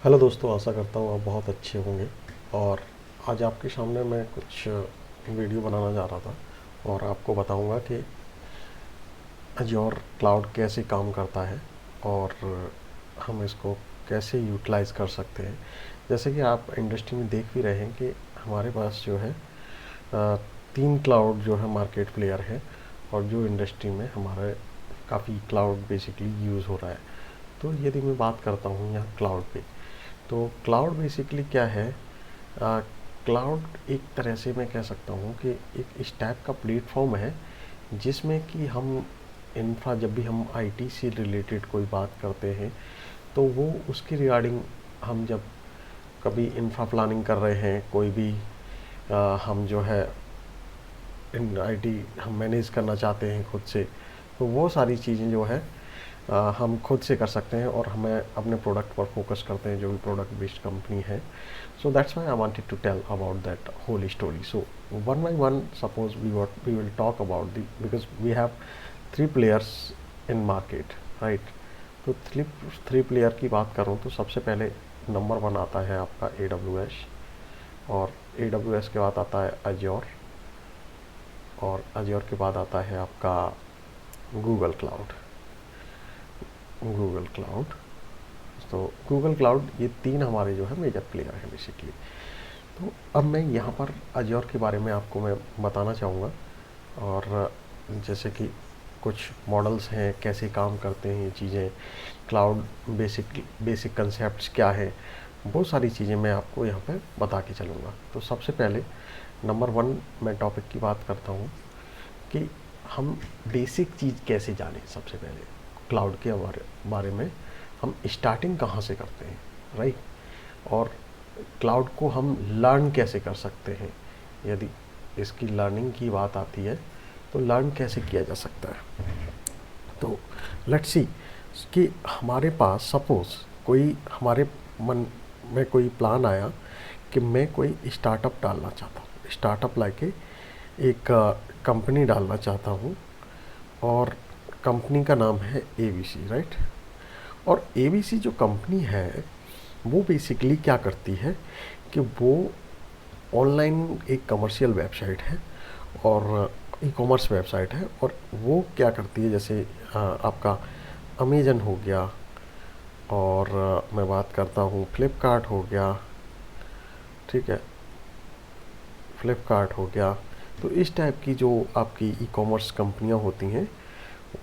Hello दोस्तों, आशा करता हूँ आप बहुत अच्छे होंगे। और आज आपके सामने मैं कुछ वीडियो बनाना जा रहा था और आपको बताऊंगा कि अज़ूर क्लाउड कैसे काम करता है और हम इसको कैसे यूटिलाइज़ कर सकते हैं। जैसे कि आप इंडस्ट्री में देख भी रहे हैं कि हमारे पास जो है अ, 3 क्लाउड जो है मार्केट प्लेयर है और जो इंडस्ट्री में हमारे काफ़ी क्लाउड बेसिकली यूज़ हो रहा है। तो यदि मैं बात करता हूँ यहाँ क्लाउड पे, तो क्लाउड बेसिकली क्या है? क्लाउड एक तरह से मैं कह सकता हूँ कि एक इस टाइप का प्लेटफॉर्म है जिसमें कि हम इंफ्रा, जब भी हम आईटी से रिलेटेड कोई बात करते हैं तो वो उसकी रिगार्डिंग हम जब कभी इंफ्रा प्लानिंग कर रहे हैं, कोई भी हम जो है इन आईटी हम मैनेज करना चाहते हैं खुद से, तो वो सारी चीज़ें जो है हम खुद से कर सकते हैं और हमें अपने प्रोडक्ट पर फोकस करते हैं जो भी प्रोडक्ट बेस्ड कंपनी है। So that's why I wanted to tell about that whole story. So one by one, suppose we will talk about the, because we have three players in market, right? तो three player की बात करूँ तो सबसे पहले number one आता है आपका AWS, और AWS के बाद आता है अज्योर, और अज्योर के बाद आता है आपका गूगल क्लाउड। गूगल क्लाउड, तो गूगल क्लाउड, ये तीन हमारे जो है मेजर प्लेयर हैं बेसिकली। तो अब मैं यहाँ पर अज्योर के बारे में आपको मैं बताना चाहूँगा, और जैसे कि कुछ मॉडल्स हैं, कैसे काम करते हैं ये चीज़ें, क्लाउड बेसिक कंसेप्ट्स क्या है, बहुत सारी चीज़ें मैं आपको यहाँ पे बता के चलूँगा। तो सबसे पहले नंबर वन मैं टॉपिक की बात करता हूँ कि हम बेसिक चीज़ कैसे जानें। सबसे पहले क्लाउड के बारे में हम स्टार्टिंग कहाँ से करते हैं, राइट? और क्लाउड को हम लर्न कैसे कर सकते हैं, यदि इसकी लर्निंग की बात आती है तो लर्न कैसे किया जा सकता है। तो लेट्स सी कि हमारे पास सपोज़ कोई हमारे मन में कोई प्लान आया कि मैं कोई स्टार्टअप डालना चाहता हूँ, स्टार्टअप लाके एक कंपनी डालना चाहता हूँ, और कंपनी का नाम है ABC, राइट? और ABC जो कंपनी है वो बेसिकली क्या करती है कि वो ऑनलाइन एक कमर्शियल वेबसाइट है और ई कॉमर्स वेबसाइट है, और वो क्या करती है, जैसे आपका अमेजन हो गया, और मैं बात करता हूँ फ्लिपकार्ट हो गया, ठीक है, फ्लिपकार्ट हो गया। तो इस टाइप की जो आपकी ई कॉमर्स कंपनियाँ होती हैं,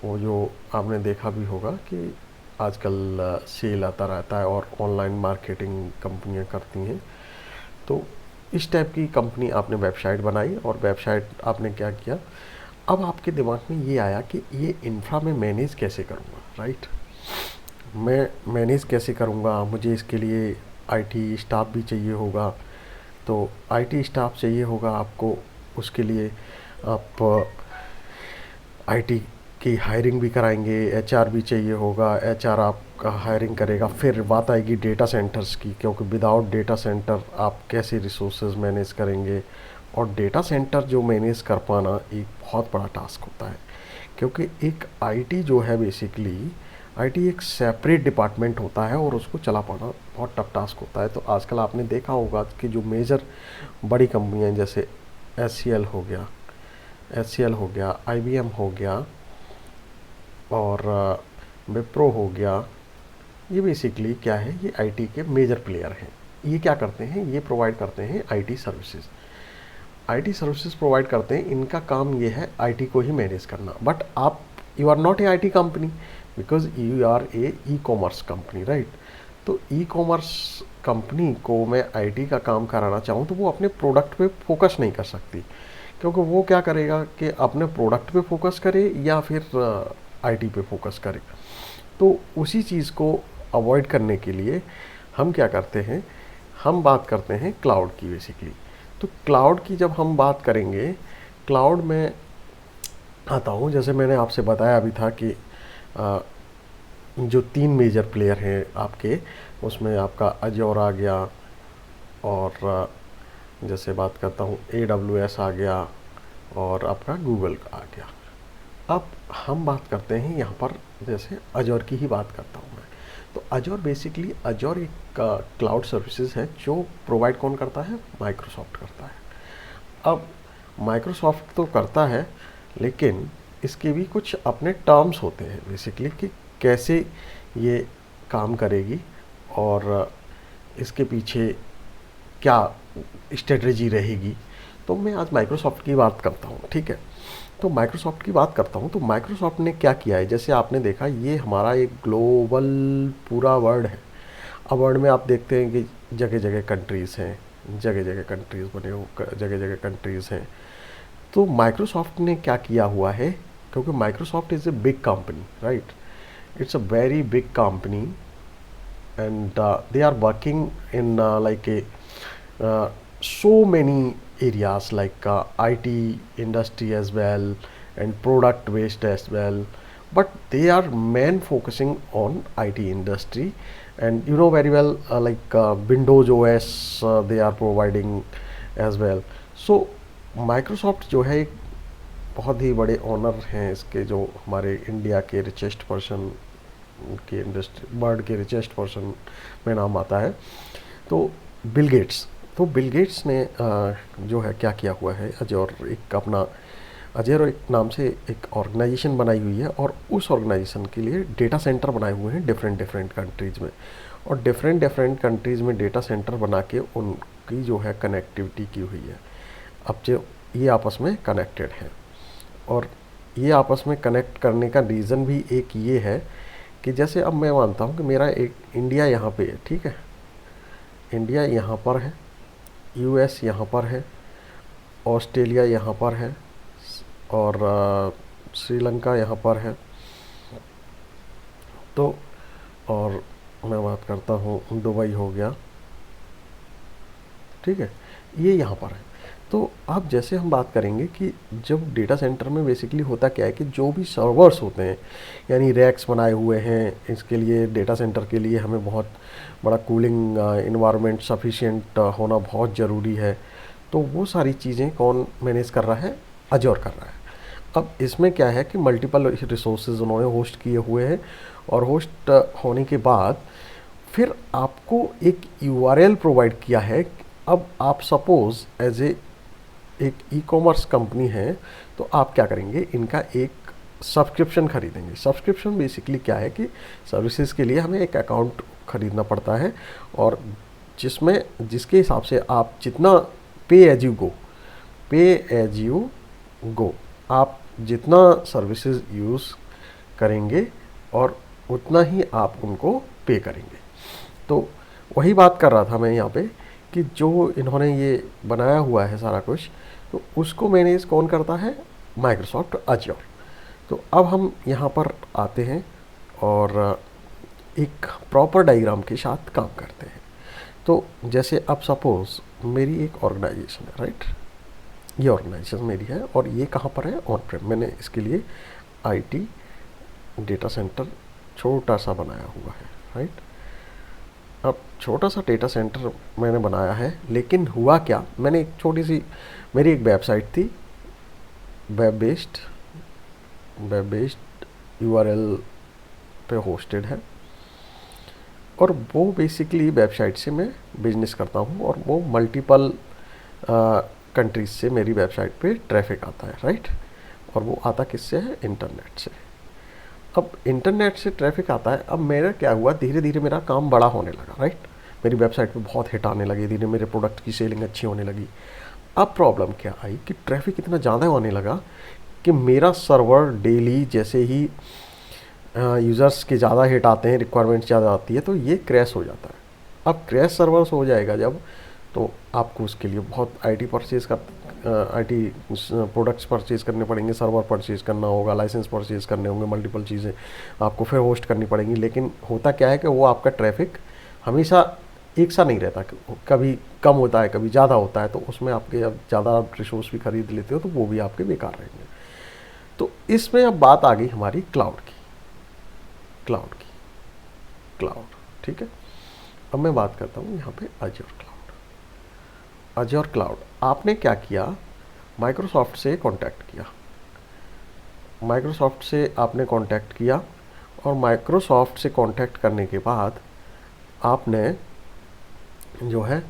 वो जो आपने देखा भी होगा कि आजकल सेल आता रहता है और ऑनलाइन मार्केटिंग कंपनियां करती हैं। तो इस टाइप की कंपनी आपने वेबसाइट बनाई, और वेबसाइट आपने क्या किया, अब आपके दिमाग में ये आया कि ये इंफ्रा में मैनेज कैसे करूँगा, राइट? मैं मैनेज कैसे करूँगा, मुझे इसके लिए आईटी स्टाफ भी चाहिए होगा। तो आईटी स्टाफ चाहिए होगा आपको, उसके लिए आप आईटी की हायरिंग भी कराएंगे, एचआर भी चाहिए होगा, एचआर आपका हायरिंग करेगा। फिर बात आएगी डेटा सेंटर्स की, क्योंकि विदाउट डेटा सेंटर आप कैसे रिसोर्सेज मैनेज करेंगे, और डेटा सेंटर जो मैनेज कर पाना एक बहुत बड़ा टास्क होता है, क्योंकि एक आईटी जो है बेसिकली, आईटी एक सेपरेट डिपार्टमेंट होता है और उसको चला पाना बहुत टफ टास्क होता है। तो आजकल आपने देखा होगा कि जो मेजर बड़ी कंपनियां जैसे एच हो गया, IBM हो गया, और विप्रो हो गया, ये बेसिकली क्या है, ये आईटी के मेजर प्लेयर हैं। ये क्या करते हैं, ये प्रोवाइड करते हैं IT services. IT services provide करते हैं, इनका काम ये है आईटी को ही मैनेज करना। बट आप, you are not a IT company, because you are a e commerce company, right? तो ई कॉमर्स कंपनी को मैं आईटी का काम कराना चाहूँ तो वो अपने प्रोडक्ट पे फोकस नहीं कर सकती, क्योंकि वो क्या करेगा कि अपने प्रोडक्ट पे फोकस करे या फिर आईटी पे फोकस करे। तो उसी चीज़ को अवॉइड करने के लिए हम क्या करते हैं, हम बात करते हैं क्लाउड की बेसिकली। तो क्लाउड की जब हम बात करेंगे, क्लाउड में आता हूँ, जैसे मैंने आपसे बताया अभी था कि आ, जो तीन मेजर प्लेयर हैं आपके, उसमें आपका अज्योर आ गया, और जैसे बात करता हूँ AWS आ गया, और आपका गूगल का आ गया। अब हम बात करते हैं यहाँ पर, जैसे अजोर की ही बात करता हूँ मैं। तो अजोर बेसिकली, अजोर एक क्लाउड सर्विसेज है जो प्रोवाइड कौन करता है? माइक्रोसॉफ्ट करता है। अब माइक्रोसॉफ्ट तो करता है, लेकिन इसके भी कुछ अपने टर्म्स होते हैं बेसिकली कि कैसे ये काम करेगी और इसके पीछे क्या स्ट्रेटजी रहेगी। तो मैं आज माइक्रोसॉफ्ट की बात करता हूँ, ठीक है। तो माइक्रोसॉफ्ट की बात करता हूँ, तो माइक्रोसॉफ्ट ने क्या किया है, जैसे आपने देखा ये हमारा एक ग्लोबल पूरा वर्ल्ड है। अब वर्ल्ड में आप देखते हैं कि जगह जगह कंट्रीज़ हैं, जगह जगह कंट्रीज़ बने हो, जगह जगह कंट्रीज़ हैं। तो माइक्रोसॉफ्ट ने क्या किया हुआ है, क्योंकि Microsoft is a big company, right, it's a very big company, and they are working in like a so many areas like IT industry as well, and product based as well, but they are main focusing on IT industry. And you know very well, like Windows OS they are providing as well. So Microsoft जो है एक बहुत ही बड़े honour हैं इसके, जो हमारे India के रिचेस्ट पर्सन के, इंडस्ट्री वर्ल्ड के रिचेस्ट पर्सन में नाम आता है, तो बिल गेट्स। तो बिल गेट्स ने जो है क्या किया हुआ है, अजोर एक अपना, अजोर एक नाम से एक ऑर्गेनाइजेशन बनाई हुई है, और उस ऑर्गेनाइजेशन के लिए डेटा सेंटर बनाए हुए हैं डिफरेंट डिफरेंट कंट्रीज़ में, और डिफरेंट डिफरेंट कंट्रीज़ में डेटा सेंटर बना के उनकी जो है कनेक्टिविटी की हुई है। अब जो ये आपस में कनेक्टेड हैं, और ये आपस में कनेक्ट करने का रीज़न भी एक ये है कि जैसे अब मैं मानता हूँ कि मेरा एक इंडिया यहाँ पे है, ठीक है, इंडिया यहाँ पर है, यूएस यहाँ पर है, ऑस्ट्रेलिया यहाँ पर है, और श्रीलंका यहाँ पर है। तो और मैं बात करता हूँ, दुबई हो गया, ठीक है, ये यहाँ पर है। तो अब जैसे हम बात करेंगे कि जब डेटा सेंटर में बेसिकली होता क्या है कि जो भी सर्वर्स होते हैं, यानी रैक्स बनाए हुए हैं, इसके लिए डेटा सेंटर के लिए हमें बहुत बड़ा कूलिंग इन्वायरमेंट सफिशिएंट होना बहुत ज़रूरी है। तो वो सारी चीज़ें कौन मैनेज कर रहा है? अजोर कर रहा है। अब इसमें क्या है कि मल्टीपल रिसोर्सेज उन्होंने होस्ट किए हुए हैं, और होस्ट होने के बाद फिर आपको एक यूआरएल प्रोवाइड किया है। अब आप सपोज़ एज एक ई कॉमर्स कंपनी है, तो आप क्या करेंगे, इनका एक सब्सक्रिप्शन खरीदेंगे। सब्सक्रिप्शन बेसिकली क्या है कि सर्विसेज के लिए हमें एक अकाउंट खरीदना पड़ता है, और जिसमें जिसके हिसाब से आप जितना पे एज यू गो, आप जितना सर्विसेज यूज़ करेंगे और उतना ही आप उनको पे करेंगे। तो वही बात कर रहा था मैं यहाँ पे कि जो इन्होंने ये बनाया हुआ है सारा कुछ, तो उसको मैनेज कौन करता है? Microsoft Azure. तो अब हम यहाँ पर आते हैं और एक प्रॉपर डायग्राम के साथ काम करते हैं। तो जैसे अब सपोज़ मेरी एक ऑर्गेनाइजेशन है, राइट, ये ऑर्गेनाइजेशन मेरी है, और ये कहाँ पर है? ऑन प्रेम। मैंने इसके लिए आईटी डेटा सेंटर छोटा सा बनाया हुआ है, राइट। अब छोटा सा डेटा सेंटर मैंने बनाया है, लेकिन हुआ क्या, मैंने एक छोटी सी, मेरी एक वेबसाइट थी, वेब बेस्ड यूआरएल पे होस्टेड है, और वो बेसिकली वेबसाइट से मैं बिजनेस करता हूँ, और वो मल्टीपल कंट्रीज से मेरी वेबसाइट पे ट्रैफिक आता है, राइट। और वो आता किससे है? इंटरनेट से। अब इंटरनेट से ट्रैफिक आता है। अब मेरा क्या हुआ, धीरे धीरे मेरा काम बड़ा होने लगा, राइट। मेरी वेबसाइट पे बहुत हिट आने लगी, धीरे मेरे प्रोडक्ट की सेलिंग अच्छी होने लगी। अब प्रॉब्लम क्या आई कि ट्रैफिक इतना ज़्यादा होने लगा कि मेरा सर्वर डेली जैसे ही यूज़र्स के ज़्यादा हिट आते हैं, रिक्वायरमेंट्स ज़्यादा आती है, तो ये क्रैश हो जाता है। अब क्रैश सर्वर्स हो जाएगा जब, तो आपको उसके लिए बहुत आईटी प्रोडक्ट्स परचेज़ करने पड़ेंगे, सर्वर परचेज़ करना होगा, लाइसेंस परचेज़ करने होंगे, मल्टीपल चीज़ें आपको फिर होस्ट करनी पड़ेंगी। लेकिन होता क्या है कि वो आपका ट्रैफिक हमेशा एक सा नहीं रहता, कभी कम होता है, कभी ज़्यादा होता है, तो उसमें आपके अब ज़्यादा रिसोर्स भी खरीद लेते हो तो वो भी आपके बेकार रहेंगे। तो इसमें अब बात आ गई हमारी क्लाउड की, ठीक है। अब मैं बात करता हूँ यहाँ पे अज्योर क्लाउड। आपने क्या किया, माइक्रोसॉफ्ट से कांटेक्ट किया, और माइक्रोसॉफ्ट से कांटेक्ट करने के बाद आपने जो है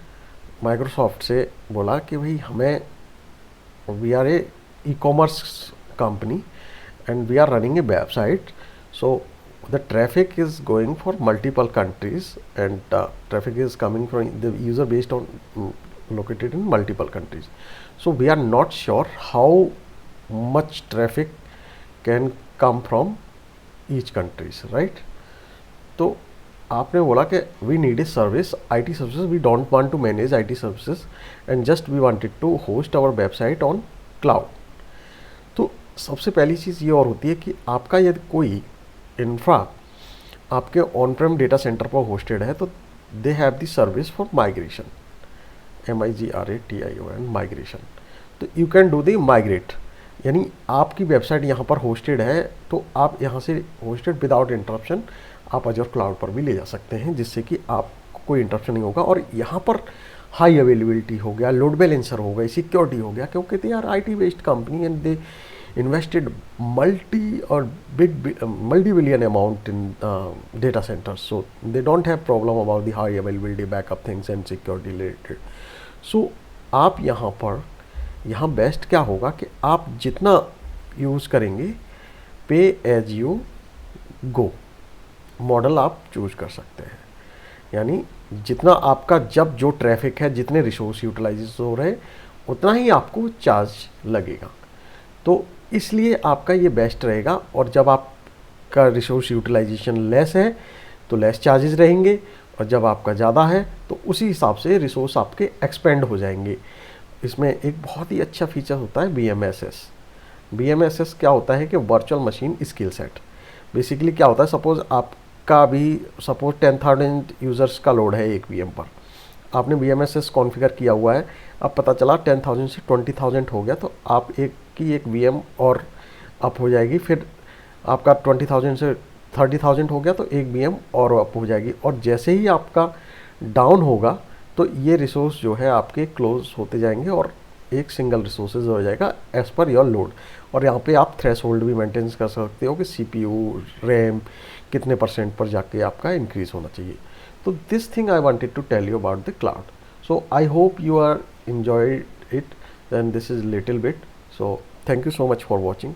माइक्रोसॉफ्ट से बोला कि भाई हमें, we are a e commerce company and we are running a website, so the traffic is going for multiple countries, and traffic is coming from the user based on located in multiple countries, so we are not sure how much traffic can come from each countries, right? तो आपने बोला कि we need a service, I T services, we don't want to manage I T services and just we wanted to host our website on cloud. तो सबसे पहली चीज़ ये और होती है कि आपका यदि कोई इंफ्रा आपके ऑन प्रेम डेटा सेंटर पर होस्टेड है तो they have the service for migration, MIGRATION, migration. तो you can do the migrate, यानी आपकी वेबसाइट यहाँ पर होस्टेड है तो आप यहाँ से होस्टेड विदाउट इंटरप्शन आप अजूर क्लाउड पर भी ले जा सकते हैं, जिससे कि आपको कोई इंटरप्शन नहीं होगा। और यहाँ पर हाई अवेलेबिलिटी हो गया, लोड बैलेंसर हो गई, सिक्योरिटी हो गया, क्योंकि they are IT based company and they invested multi-billion amount in data centers, so they don't have problem about the high availability backup things and security related. So आप यहाँ best क्या होगा कि आप जितना यूज़ करेंगे पे एज यू गो मॉडल आप चूज कर सकते हैं, यानी जितना आपका जब जो ट्रैफिक है, जितने रिसोर्स यूटिलाइज हो रहे उतना ही आपको चार्ज लगेगा। तो इसलिए आपका ये बेस्ट रहेगा। और जब आपका रिसोर्स यूटिलाइजेशन लेस है तो लेस चार्जेस रहेंगे, और जब आपका ज़्यादा है तो उसी हिसाब से रिसोर्स आपके एक्सपेंड हो जाएंगे। इसमें एक बहुत ही अच्छा फीचर होता है BMSS। BMSS क्या होता है कि virtual machine skill set. Basically क्या होता है, आपका भी सपोज 10,000 यूज़र्स का लोड है एक VM पर, आपने BMSS कॉन्फ़िगर किया हुआ है, अब पता चला 10,000 से 20,000 हो गया, तो आप एक VM और अप हो जाएगी, फिर आपका 20,000 से 30,000 हो गया तो एक VM और अप हो जाएगी। और जैसे ही आपका डाउन होगा तो ये रिसोर्स जो है आपके क्लोज होते जाएंगे और एक सिंगल रिसोर्सेज हो जाएगा एज़ पर योर लोड। और यहाँ पे आप थ्रेशोल्ड भी मेंटेन कर सकते हो कि CPU RAM कितने % पर जाके आपका इंक्रीज होना चाहिए। So this thing I wanted to tell you about the cloud. So I hope you are enjoyed it, and this is little bit. So thank you so much for watching.